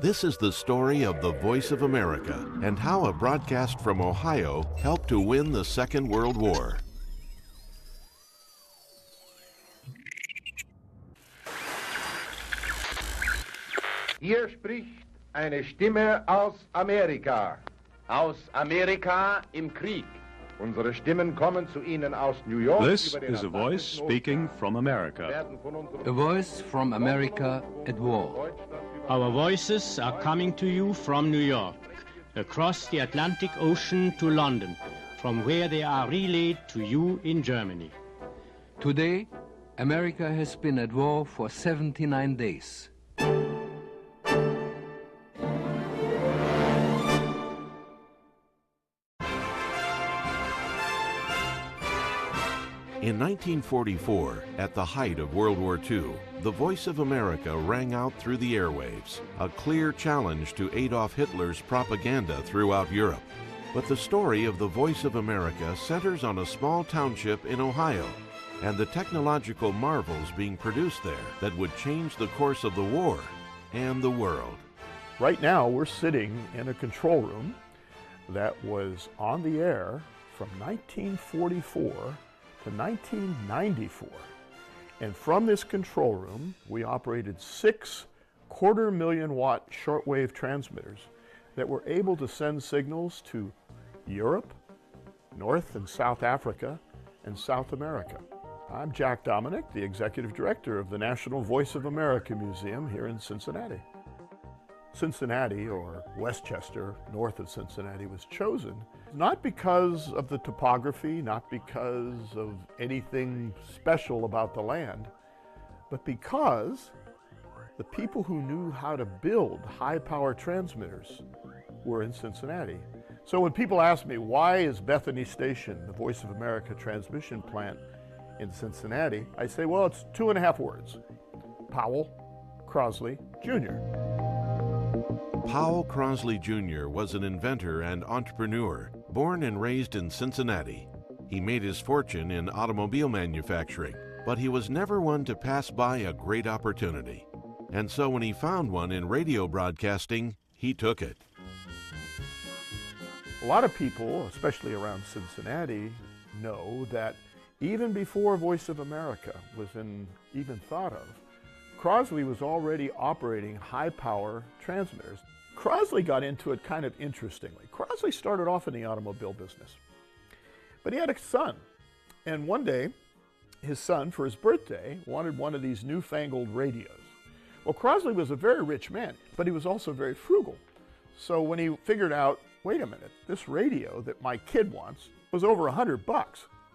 This is the story of the Voice of America and how a broadcast from Ohio helped to win the Second World War. Hier spricht eine Stimme aus Amerika. Aus Amerika im Krieg. Unsere Stimmen kommen zu Ihnen aus New York. This is a voice speaking from America. A voice from America at war. Our voices are coming to you from New York, across the Atlantic Ocean to London, from where they are relayed to you in Germany. Today, America has been at war for 79 days. In 1944, at the height of World War II, the Voice of America rang out through the airwaves, a clear challenge to Adolf Hitler's propaganda throughout Europe. But the story of the Voice of America centers on a small township in Ohio and the technological marvels being produced there that would change the course of the war and the world. Right now, we're sitting in a control room that was on the air from 1944 to 1994. And from this control room, we operated 6 quarter-million-watt shortwave transmitters that were able to send signals to Europe, North and South Africa, and South America. I'm Jack Dominic, the Executive Director of the National Voice of America Museum here in Cincinnati. Cincinnati, or Westchester, north of Cincinnati, was chosen not because of the topography, not because of anything special about the land, but because the people who knew how to build high-power transmitters were in Cincinnati. So when people ask me, why is Bethany Station, the Voice of America transmission plant in Cincinnati, I say, well, it's 2.5 words. Powell Crosley Jr. Powell Crosley Jr. was an inventor and entrepreneur, born and raised in Cincinnati. He made his fortune in automobile manufacturing, but he was never one to pass by a great opportunity. And so when he found one in radio broadcasting, he took it. A lot of people, especially around Cincinnati, know that even before Voice of America was even thought of, Crosley was already operating high-power transmitters. Crosley got into it kind of interestingly. Crosley started off in the automobile business, but he had a son. And one day, his son, for his birthday, wanted one of these newfangled radios. Well, Crosley was a very rich man, but he was also very frugal. So when he figured out, wait a minute, this radio that my kid wants was over $100.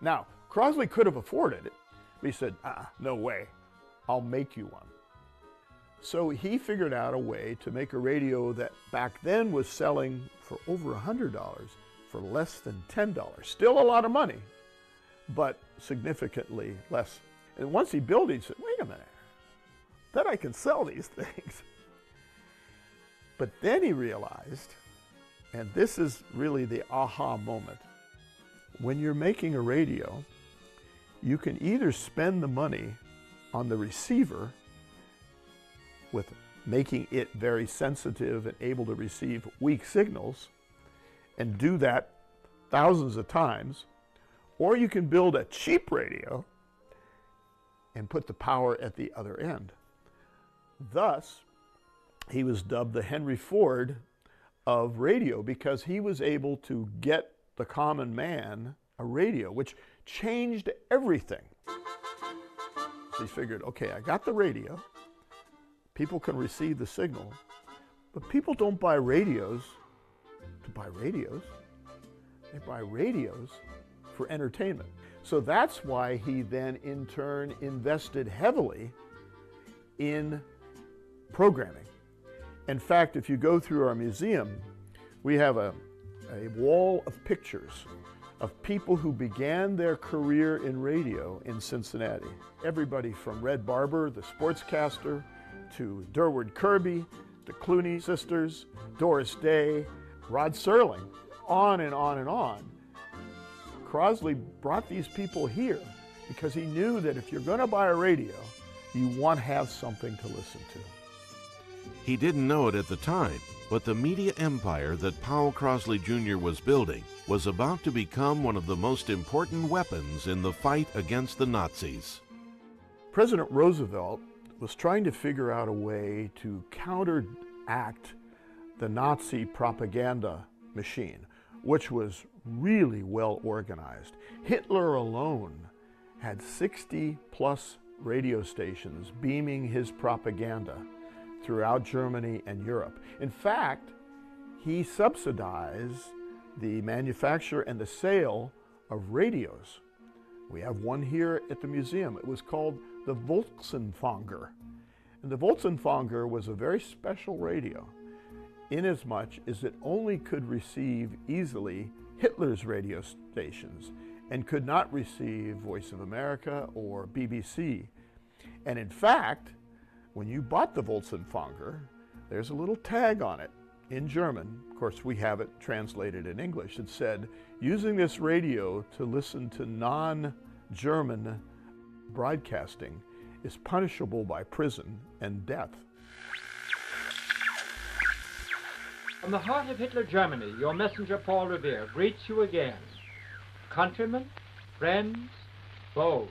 Now, Crosley could have afforded it, but he said, no way, I'll make you one. So he figured out a way to make a radio that back then was selling for over $100 for less than $10. Still a lot of money, but significantly less. And once he built it, he said, wait a minute, bet I can sell these things. But then he realized, and this is really the aha moment, when you're making a radio, you can either spend the money on the receiver with making it very sensitive and able to receive weak signals and do that thousands of times, or you can build a cheap radio and put the power at the other end. Thus, he was dubbed the Henry Ford of radio because he was able to get the common man a radio, which changed everything. So he figured, okay, I got the radio, people can receive the signal, but people don't buy radios to buy radios. They buy radios for entertainment. So that's why he then in turn invested heavily in programming. In fact, if you go through our museum, we have a wall of pictures of people who began their career in radio in Cincinnati. Everybody from Red Barber, the sportscaster, to Durward Kirby, the Clooney sisters, Doris Day, Rod Serling, on and on and on. Crosley brought these people here because he knew that if you're going to buy a radio, you want to have something to listen to. He didn't know it at the time, but the media empire that Powell Crosley Jr. was building was about to become one of the most important weapons in the fight against the Nazis. President Roosevelt was trying to figure out a way to counteract the Nazi propaganda machine, which was really well organized. Hitler alone had 60 plus radio stations beaming his propaganda throughout Germany and Europe. In fact, he subsidized the manufacture and the sale of radios. We have one here at the museum. It was called the Volksempfänger. And the Volksempfänger was a very special radio, inasmuch as it only could receive easily Hitler's radio stations and could not receive Voice of America or BBC. And in fact, when you bought the Volksempfänger, there's a little tag on it in German. Of course, we have it translated in English. It said, using this radio to listen to non-German broadcasting is punishable by prison and death. From the heart of Hitler Germany, your messenger Paul Revere greets you again. Countrymen, friends, foes,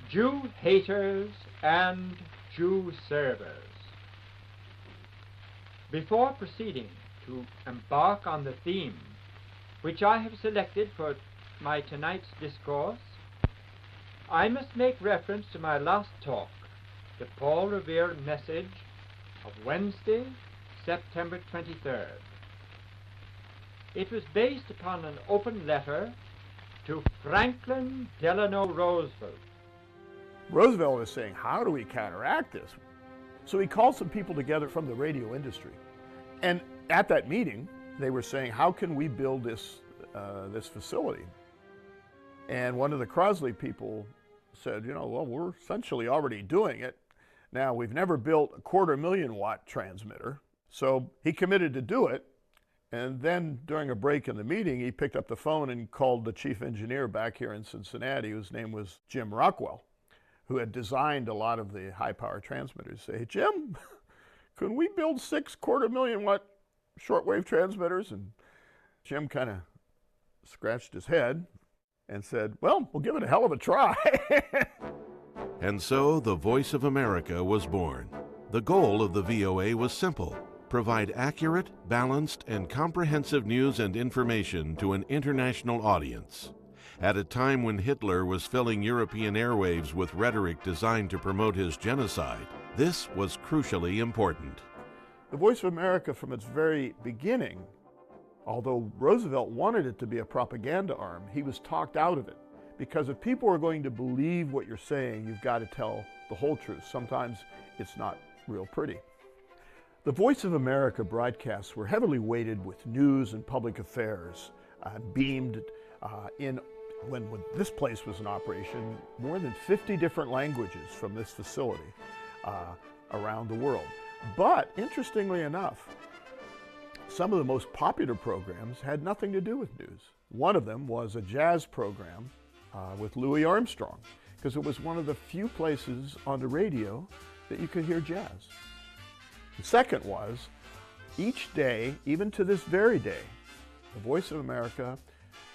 Jew haters, and Jew servers. Before proceeding to embark on the theme which I have selected for my tonight's discourse, I must make reference to my last talk, the Paul Revere message of Wednesday, September 23rd. It was based upon an open letter to Franklin Delano Roosevelt. Roosevelt is saying, how do we counteract this? So he called some people together from the radio industry. And at that meeting, they were saying, how can we build this facility? And one of the Crosley people said, well, we're essentially already doing it. Now, we've never built a 250,000 watt transmitter. So he committed to do it. And then during a break in the meeting, he picked up the phone and called the chief engineer back here in Cincinnati, whose name was Jim Rockwell, who had designed a lot of the high power transmitters. Say, hey, Jim, can we build 6 250,000 watt shortwave transmitters? And Jim kind of scratched his head and said, well, we'll give it a hell of a try. And so the Voice of America was born. The goal of the VOA was simple: provide accurate, balanced, and comprehensive news and information to an international audience. At a time when Hitler was filling European airwaves with rhetoric designed to promote his genocide, this was crucially important. The Voice of America, from its very beginning, although Roosevelt wanted it to be a propaganda arm, he was talked out of it. Because if people are going to believe what you're saying, you've got to tell the whole truth. Sometimes it's not real pretty. The Voice of America broadcasts were heavily weighted with news and public affairs, beamed in, when this place was in operation, more than 50 different languages from this facility around the world. But interestingly enough, some of the most popular programs had nothing to do with news. One of them was a jazz program with Louis Armstrong, because it was one of the few places on the radio that you could hear jazz. The second was, each day, even to this very day, the Voice of America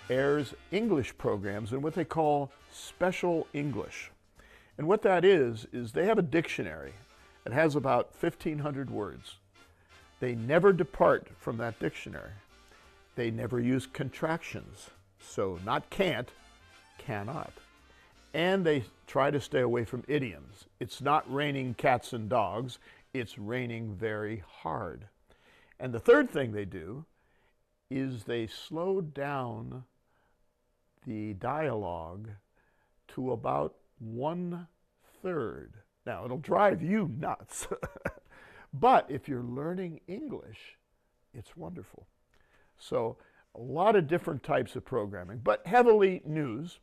airs English programs in what they call special English. And what that is they have a dictionary. It has about 1,500 words. They never depart from that dictionary. They never use contractions. So not can't, cannot. And they try to stay away from idioms. It's not raining cats and dogs. It's raining very hard. And the third thing they do is they slow down the dialogue to about 1/3. Now, it'll drive you nuts. But if you're learning English, it's wonderful. So a lot of different types of programming, but heavily news.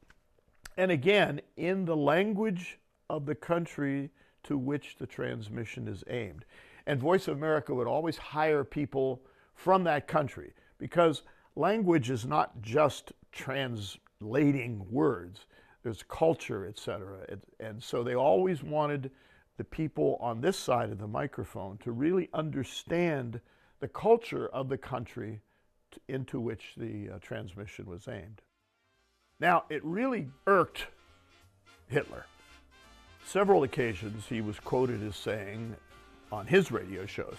And again, in the language of the country to which the transmission is aimed. And Voice of America would always hire people from that country, because language is not just translating words. There's culture, etc. And so they always wanted the people on this side of the microphone to really understand the culture of the country into which the transmission was aimed. Now, it really irked Hitler. Several occasions he was quoted as saying on his radio shows,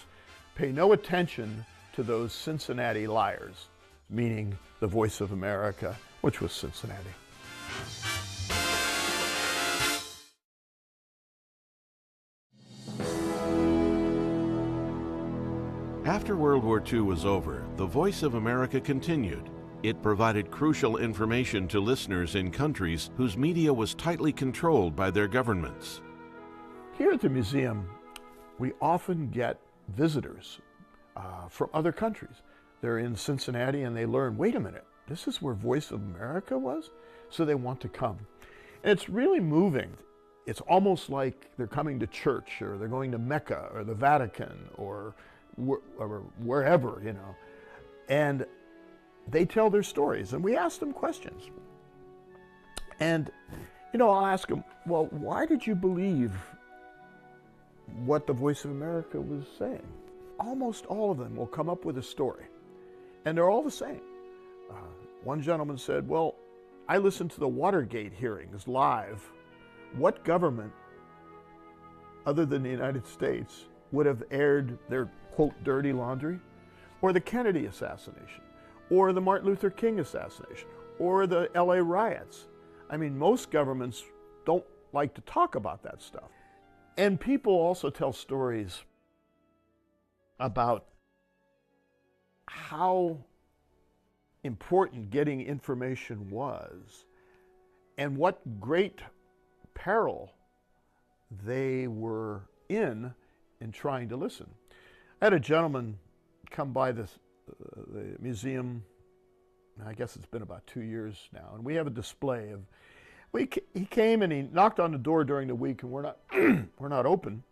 "Pay no attention to those Cincinnati liars," meaning the Voice of America, which was Cincinnati. After World War II was over, the Voice of America continued. It provided crucial information to listeners in countries whose media was tightly controlled by their governments. Here at the museum, we often get visitors from other countries. They're in Cincinnati and they learn, wait a minute, this is where Voice of America was? So they want to come. And it's really moving. It's almost like they're coming to church, or they're going to Mecca or the Vatican or wherever, you know. And they tell their stories and we ask them questions. And, you know, I'll ask them, well, why did you believe what the Voice of America was saying? Almost all of them will come up with a story, and they're all the same. One gentleman said, well, I listened to the Watergate hearings live. What government, other than the United States, would have aired their, quote, dirty laundry? Or the Kennedy assassination? Or the Martin Luther King assassination? Or the LA riots? I mean, most governments don't like to talk about that stuff. And people also tell stories about how important getting information was and what great peril they were in trying to listen. I had a gentleman come by the museum, I guess it's been about 2 years now, and we have a display of, he came and he knocked on the door during the week, and we're not open,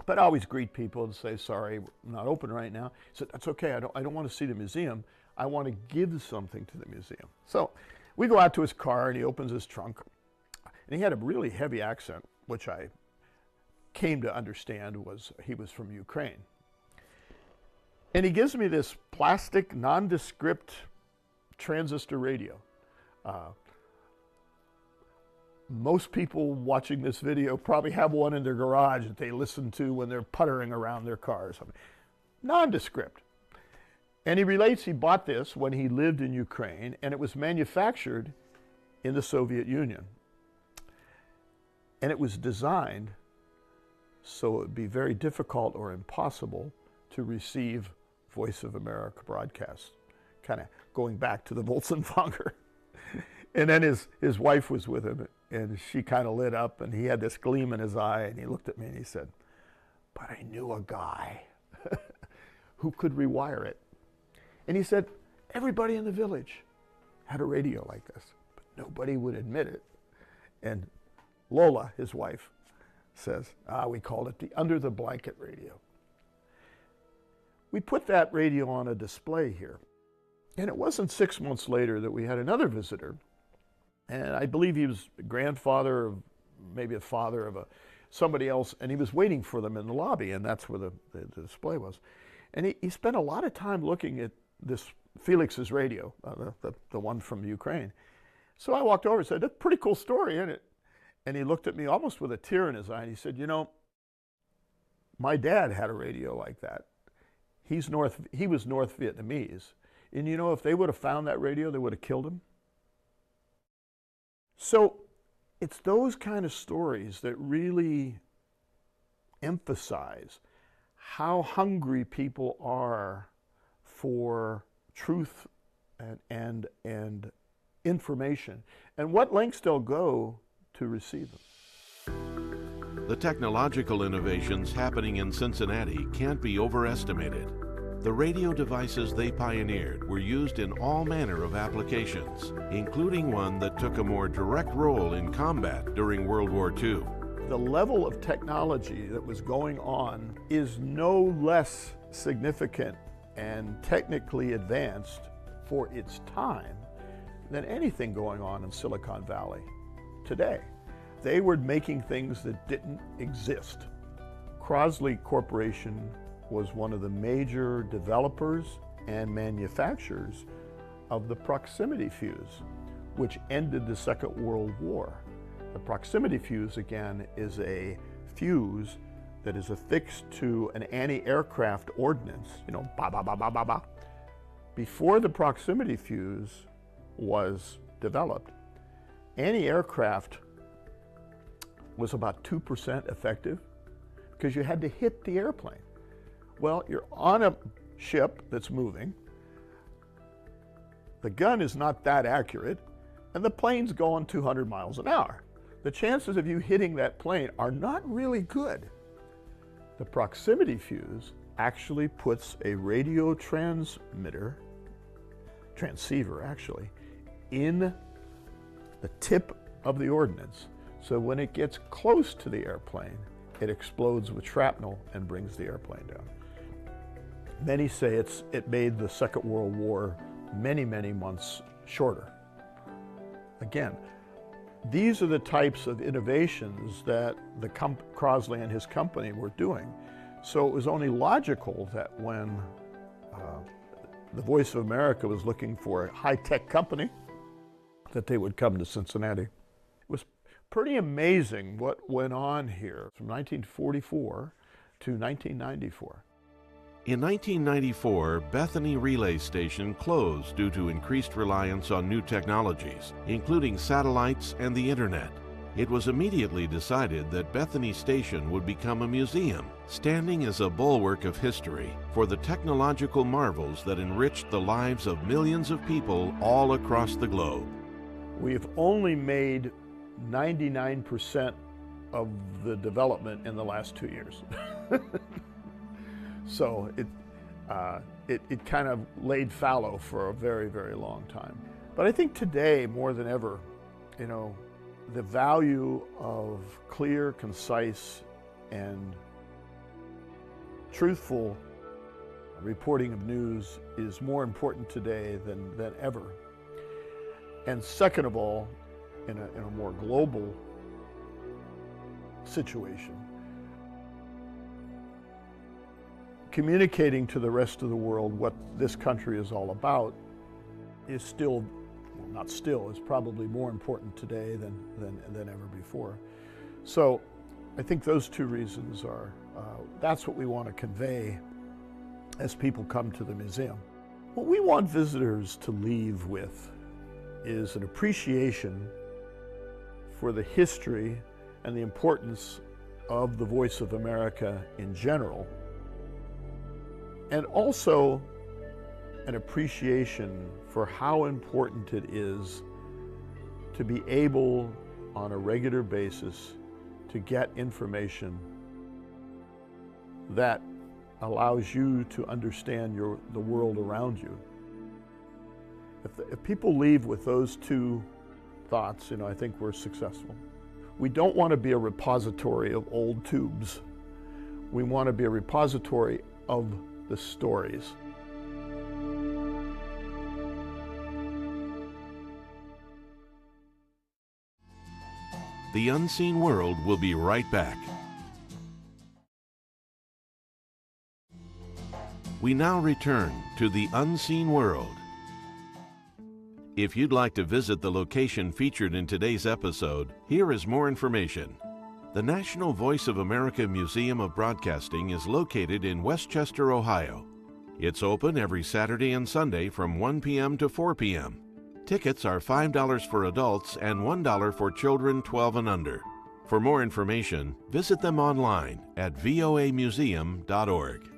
but I always greet people and say, sorry, we're not open right now. He said, that's okay, I don't want to see the museum, I want to give something to the museum. So we go out to his car and he opens his trunk, and he had a really heavy accent, which I came to understand was he was from Ukraine. And he gives me this plastic, nondescript transistor radio. Most people watching this video probably have one in their garage that they listen to when they're puttering around their cars. I mean, nondescript. And he relates he bought this when he lived in Ukraine, and it was manufactured in the Soviet Union. And it was designed so it would be very difficult or impossible to receive Voice of America broadcasts, kind of going back to the Wolzenwanger. And then his wife was with him, and she kind of lit up, and he had this gleam in his eye, and he looked at me and he said, but I knew a guy who could rewire it. And he said, everybody in the village had a radio like this, but nobody would admit it. And Lola, his wife, says, we called it the under the blanket radio. We put that radio on a display here. And it wasn't 6 months later that we had another visitor. And I believe he was a grandfather, of maybe a father of somebody else, and he was waiting for them in the lobby, and that's where the display was. And he spent a lot of time looking at this Felix's radio, the one from Ukraine. So I walked over and said, that's a pretty cool story, isn't it? And he looked at me almost with a tear in his eye, and he said, you know, my dad had a radio like that. He was North Vietnamese. And you know, if they would have found that radio, they would have killed him. So it's those kind of stories that really emphasize how hungry people are for truth and information, and what lengths they'll go to receive them. The technological innovations happening in Cincinnati can't be overestimated. The radio devices they pioneered were used in all manner of applications, including one that took a more direct role in combat during World War II. The level of technology that was going on is no less significant and technically advanced for its time than anything going on in Silicon Valley today. They were making things that didn't exist. Crosley Corporation was one of the major developers and manufacturers of the proximity fuse, which ended the Second World War. The proximity fuse, again, is a fuse that is affixed to an anti-aircraft ordnance, ba ba ba ba ba ba. Before the proximity fuse was developed, anti-aircraft was about 2% effective because you had to hit the airplane. Well, you're on a ship that's moving, the gun is not that accurate, and the plane's going 200 miles an hour. The chances of you hitting that plane are not really good. The proximity fuse actually puts a radio transceiver actually, in the tip of the ordnance. So when it gets close to the airplane, it explodes with shrapnel and brings the airplane down. Many say it made the Second World War many, many months shorter. Again, these are the types of innovations that Crosley and his company were doing. So it was only logical that when the Voice of America was looking for a high-tech company, that they would come to Cincinnati. It was pretty amazing what went on here from 1944 to 1994. In 1994, Bethany Relay Station closed due to increased reliance on new technologies, including satellites and the internet. It was immediately decided that Bethany Station would become a museum, standing as a bulwark of history for the technological marvels that enriched the lives of millions of people all across the globe. We've only made 99% of the development in the last 2 years. So it kind of laid fallow for a very, very long time. But I think today, more than ever, the value of clear, concise, and truthful reporting of news is more important today than ever. And second of all, in a more global situation, communicating to the rest of the world what this country is all about is still, well, not still, is probably more important today than ever before. So I think those two reasons are, that's what we want to convey as people come to the museum. What we want visitors to leave with is an appreciation for the history and the importance of the Voice of America in general, and also an appreciation for how important it is to be able, on a regular basis, to get information that allows you to understand the world around you. If people leave with those two thoughts, I think we're successful. We don't want to be a repository of old tubes. We want to be a repository of the stories. The Unseen World will be right back. We now return to The Unseen World. If you'd like to visit the location featured in today's episode, here is more information. The National Voice of America Museum of Broadcasting is located in Westchester, Ohio. It's open every Saturday and Sunday from 1 p.m. to 4 p.m. Tickets are $5 for adults and $1 for children 12 and under. For more information, visit them online at voamuseum.org.